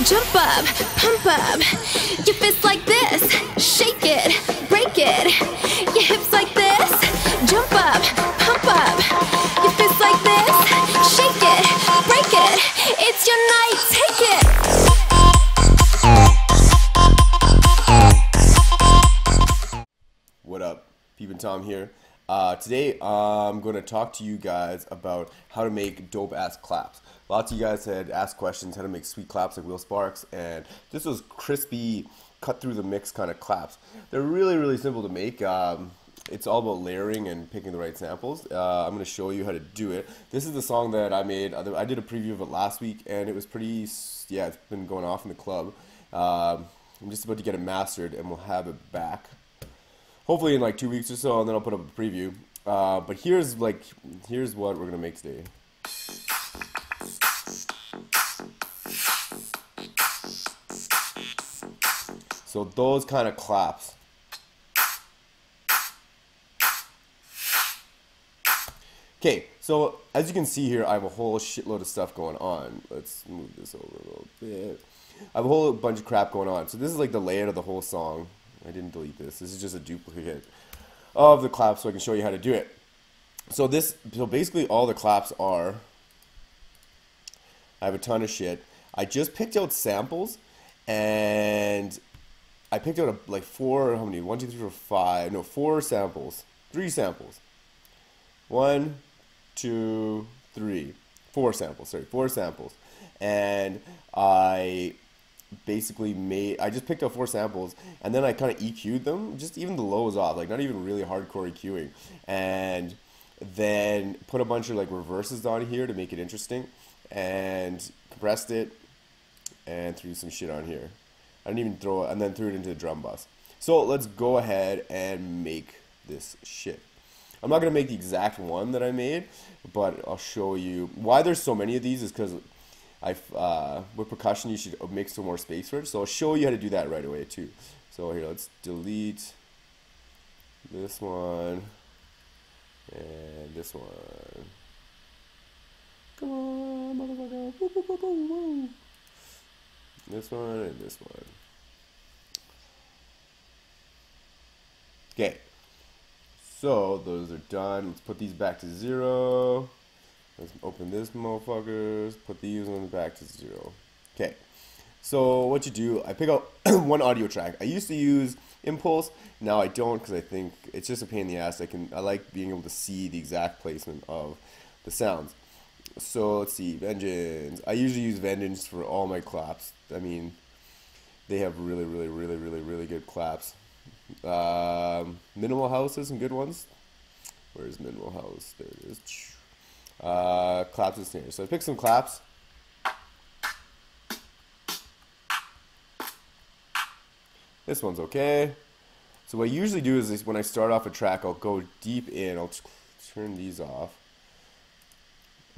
Jump up, pump up, your fists like this. Shake it, break it, your hips like this. Jump up, pump up, your fists like this. Shake it, break it, it's your night, take it. What up? Peep and Tom here. Today I'm going to talk to you guys about how to make dope ass claps. Lots of you guys had asked questions how to make sweet claps like Will Sparks, and this was crispy, cut through the mix kind of claps. They're really simple to make. It's all about layering and picking the right samples. I'm going to show you how to do it. This is the song that I made. I did a preview of it last week, and it was pretty, yeah, it's been going off in the club. I'm just about to get it mastered, and we'll have it back hopefully in like 2 weeks or so, and then I'll put up a preview. But here's what we're gonna make today. So those kind of claps. Okay, so as you can see here, I have a whole shitload of stuff going on. Let's move this over a little bit. I have a whole bunch of crap going on. So this is like the layout of the whole song. I didn't delete this. This is just a duplicate of the claps so I can show you how to do it. So basically all the claps are, I have a ton of shit. I just picked out samples, and I picked out like four samples. 3 samples. 1, 2, 3. 4 samples, sorry, 4 samples. And I just picked up 4 samples, and then I kind of EQ'd them, just even the lows off, like not even really hardcore EQing, and then put a bunch of like reverses on here to make it interesting, and compressed it, and threw some shit on here. I didn't even throw it, and then threw it into the drum bus. So let's go ahead and make this shit. I'm not going to make the exact one that I made, but I'll show you why there's so many of these is because with percussion you should make some more space for it, so I'll show you how to do that right away too. So here, let's delete this one and this one. Come on, motherfucker. Woo, woo, woo, woo, woo. This one and this one. Okay, so those are done. Let's put these back to 0. Let's open this motherfuckers, put these ones back to 0. Okay, so what you do, I pick out one audio track. I used to use Impulse, now I don't because I think it's just a pain in the ass. I like being able to see the exact placement of the sounds. So let's see, Vengeance. I usually use Vengeance for all my claps. I mean, they have really good claps. Minimal House has some good ones. Where's Minimal House? There it is. Claps and snares. So I picked some claps. This one's okay. So what I usually do is when I start off a track, I'll go deep in. I'll turn these off.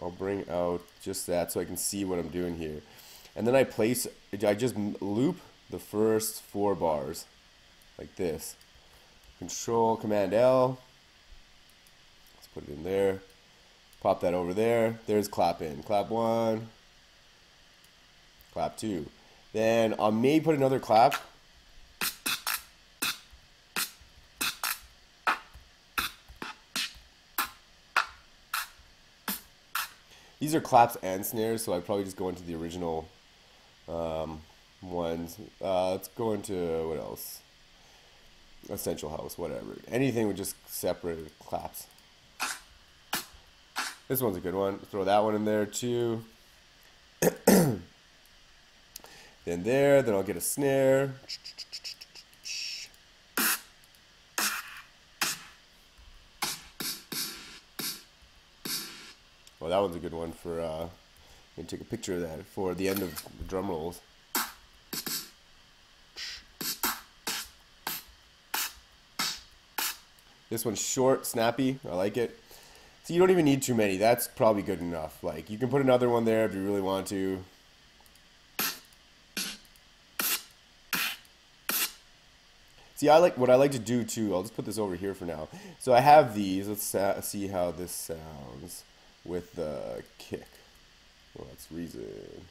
I'll bring out just that so I can see what I'm doing here. And then I just loop the first 4 bars like this. Control Command L. Let's put it in there. Pop that over there. There's clap in. Clap 1. Clap 2. Then I may put another clap. These are claps and snares, so I'd probably just go into the original ones. Let's go into, what else? Essential House, whatever. Anything with just separate claps. This one's a good one. Throw that one in there too. Then I'll get a snare. Well, that one's a good one for, I'm going to take a picture of that for the end of the drum rolls. This one's short, snappy. I like it. So you don't even need too many. That's probably good enough. Like, you can put another one there if you really want to. See, what I like to do too. I'll just put this over here for now. So I have these. Let's see how this sounds with the kick. Well, that's Reason.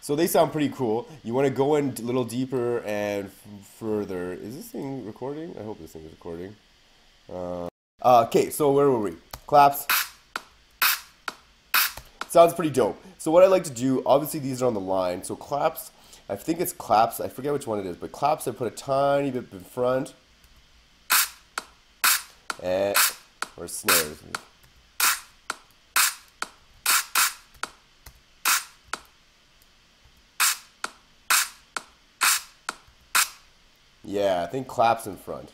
So they sound pretty cool. You want to go in a little deeper and further. Is this thing recording? I hope this thing is recording. Okay, so where were we? Claps. Sounds pretty dope. So what I like to do, obviously these are on the line. So claps, I think it's claps. I forget which one it is, but claps I put a tiny bit in front. And, or snares. Yeah, I think claps in front.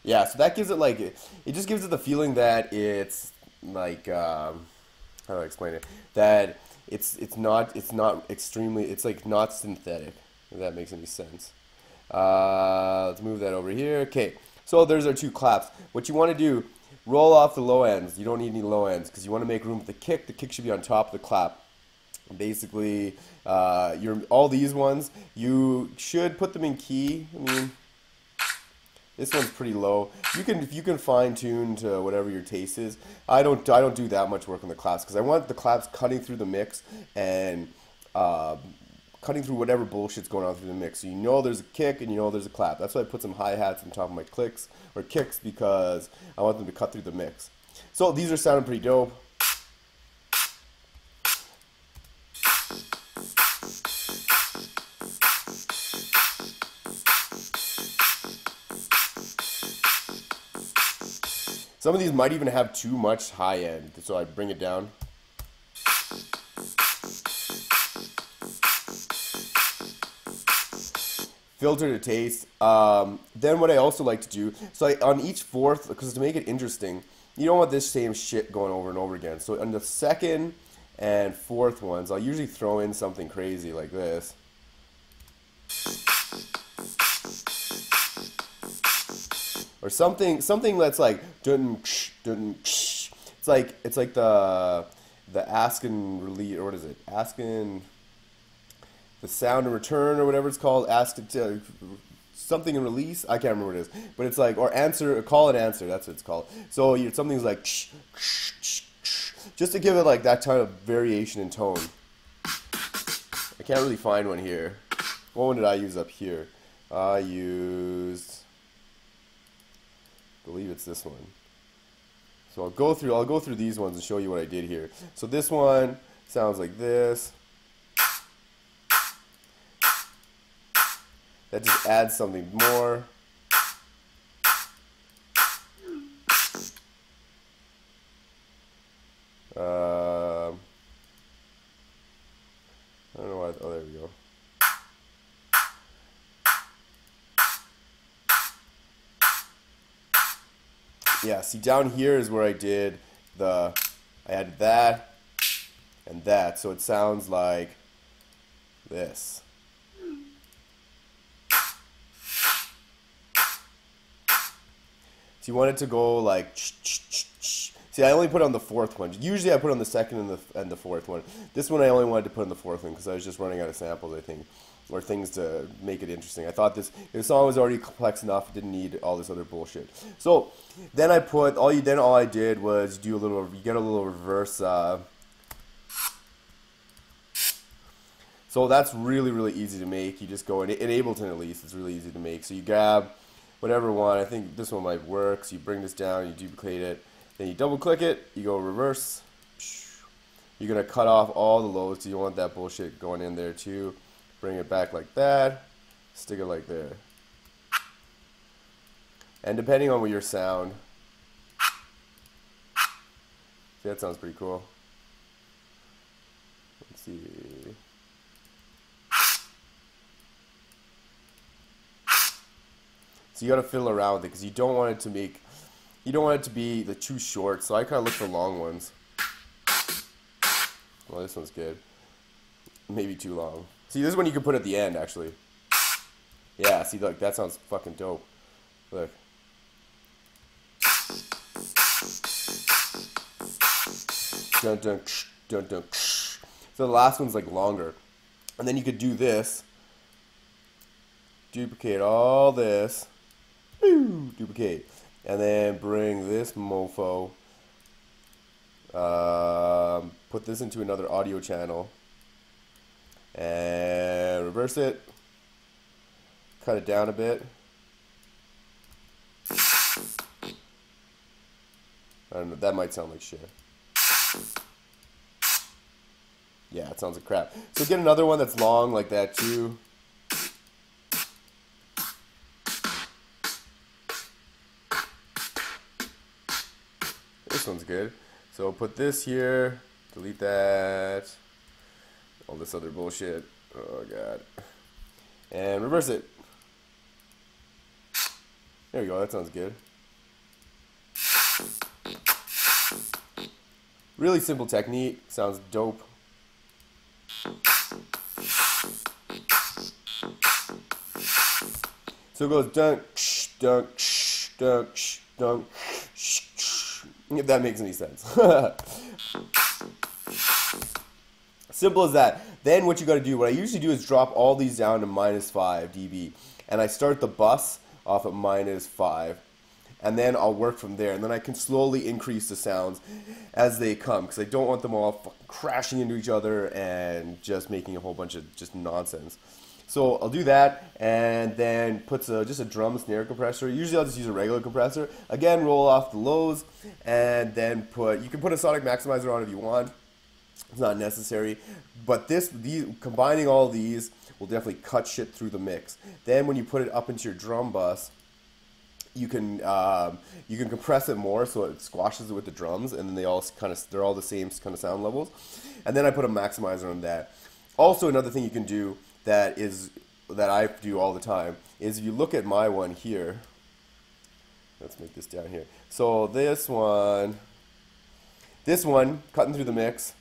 Yeah, so that gives it like, it just gives it the feeling that it's like, how do I explain it? That it's not extremely, it's like not synthetic, if that makes any sense. Let's move that over here. Okay, so there's our two claps. What you want to do, roll off the low ends. You don't need any low ends because you want to make room for the kick. The kick should be on top of the clap. Basically, all these ones, you should put them in key. I mean, this one's pretty low. You can fine tune to whatever your taste is. I don't do that much work on the claps because I want the claps cutting through the mix and cutting through whatever bullshit's going on through the mix. So you know there's a kick and you know there's a clap. That's why I put some hi-hats on top of my clicks or kicks because I want them to cut through the mix. So these are sounding pretty dope. Some of these might even have too much high end, so I bring it down. Filter to taste. Then what I also like to do, so on each fourth, because to make it interesting, you don't want this same shit going over and over again. So on the second and fourth ones, I'll usually throw in something crazy like this. Or something that's like it's like the ask and release, or what is it? Ask and the sound and return or whatever it's called. Ask to something and release. I can't remember what it is, but it's like, or answer, call and answer. That's what it's called. So something's like just to give it like that kind of variation in tone. I can't really find one here. What one did I use up here? I used, I believe it's this one. So I'll go through these ones and show you what I did here. So this one sounds like this. That just adds something more. I don't know why. Oh, there we go. Yeah, see down here is where I did I added that and that, so it sounds like this. So you want it to go like, see, I only put on the fourth one. Usually I put on the second and the fourth one. This one I only wanted to put on the fourth one because I was just running out of samples, I think, or things to make it interesting. I thought this song was already complex enough; it didn't need all this other bullshit. So then I put all I did was do you get a little reverse. So that's really easy to make. You just go in Ableton, at least it's really easy to make. So you grab whatever one. I think this one might work. So you bring this down, you duplicate it, then you double click it, you go reverse. You're gonna cut off all the lows, so you want that bullshit going in there too. Bring it back like that, stick it like there. And depending on what your sound, see, that sounds pretty cool. Let's see. So you gotta fiddle around with it because you don't want it to be too short. So I kind of look for long ones. Well, this one's good. Maybe too long. See, this is one you can put at the end, actually. Yeah, see, look, that sounds fucking dope. Look. Dun dun dun dun. So the last one's like longer, and then you could do this, duplicate all this. Woo, duplicate. And then bring this mofo. Put this into another audio channel. And reverse it. Cut it down a bit. I don't know, that might sound like shit. Yeah, it sounds like crap. So get another one that's long like that too. This one's good. So put this here, delete that, all this other bullshit. Oh god. And reverse it. There we go, that sounds good. Really simple technique, sounds dope. So it goes dunk, dunk, dunk, dunk, if that makes any sense. Simple as that. Then what you got to do, what I usually do is drop all these down to -5 dB. And I start the bus off at -5. And then I'll work from there. And then I can slowly increase the sounds as they come. Because I don't want them all fucking crashing into each other and just making a whole bunch of just nonsense. So I'll do that and then put just a drum snare compressor. Usually I'll just use a regular compressor. Again, roll off the lows and then you can put a sonic maximizer on if you want. It's not necessary. But combining all these will definitely cut shit through the mix. Then when you put it up into your drum bus, you can compress it more so it squashes it with the drums, and then they're all the same kind of sound levels. And then I put a maximizer on that. Also, another thing you can do that I do all the time is if you look at my one here. Let's make this down here. So this one cutting through the mix.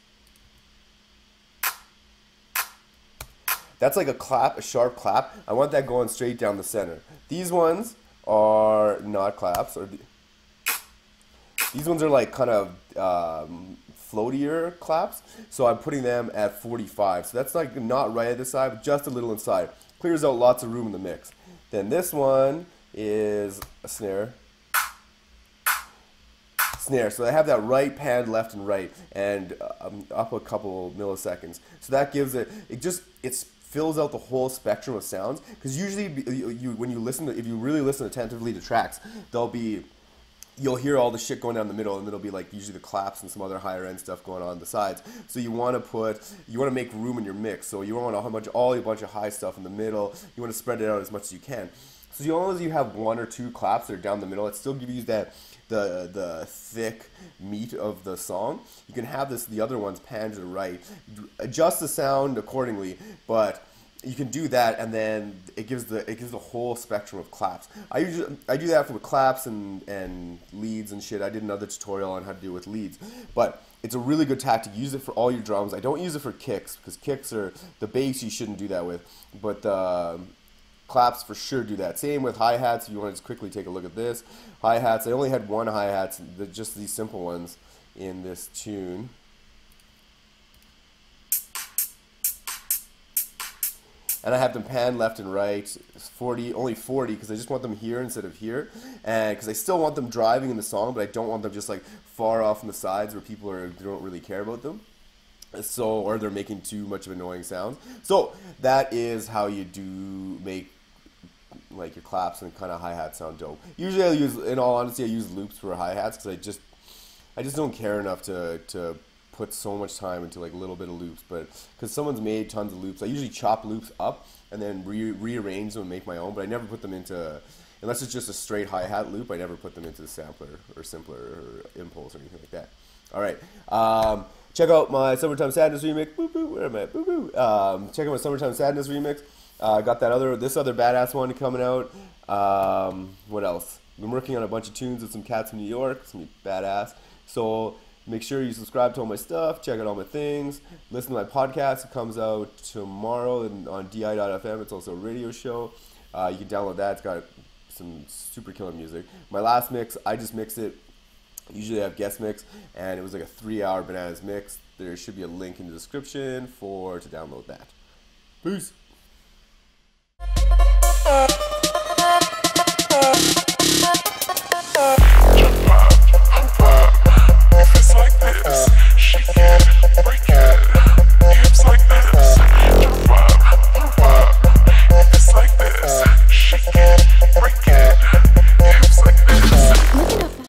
That's like a clap, a sharp clap. I want that going straight down the center. These ones are not claps, these ones are like kind of floatier claps, so I'm putting them at 45, so that's like not right at the side, but just a little inside. Clears out lots of room in the mix. Then this one is a snare, so I have that right pan left and right, and up a couple milliseconds, so that gives it fills out the whole spectrum of sounds. Because usually, if you really listen attentively to tracks, you'll hear all the shit going down the middle, and it'll be like usually the claps and some other higher end stuff going on the sides. So you want to make room in your mix. So you don't want to have a bunch of high stuff in the middle. You want to spread it out as much as you can. So as long as you have one or two claps that are down the middle, it still gives you the thick meat of the song. You can have the other ones pan to the right. Adjust the sound accordingly, but you can do that, and then it gives the whole spectrum of claps. I do that for claps and leads and shit. I did another tutorial on how to do it with leads, but it's a really good tactic. Use it for all your drums. I don't use it for kicks, because kicks are the bass. You shouldn't do that with, but claps for sure do that. Same with hi-hats. If you want to just quickly take a look at this. Hi-hats, I only had one hi-hats, just these simple ones in this tune. And I have them pan left and right, only 40, because I just want them here instead of here. And because I still want them driving in the song, but I don't want them just like far off on the sides where people don't really care about them. Or they're making too much of annoying sounds. So that is how you do make like your claps and kind of hi-hats sound dope. Usually in all honesty, I use loops for hi-hats because I just don't care enough to put so much time into like a little bit of loops. But because someone's made tons of loops, I usually chop loops up and then rearrange them and make my own. But I never put them into, unless it's just a straight hi-hat loop, I never put them into the sampler or simpler or impulse or anything like that. All right. Check out my Summertime Sadness remix. Boo boo. Where am I? Boo boo. Check out my Summertime Sadness remix. Got this other badass one coming out. What else? Been working on a bunch of tunes with some cats from New York. It's gonna be badass. So make sure you subscribe to all my stuff. Check out all my things. Listen to my podcast. It comes out tomorrow on di.fm. It's also a radio show. You can download that. It's got some super killer music. My last mix, I just mixed it. Usually I have guest mix, and it was like a 3-hour bananas mix. There should be a link in the description to download that. Peace. it.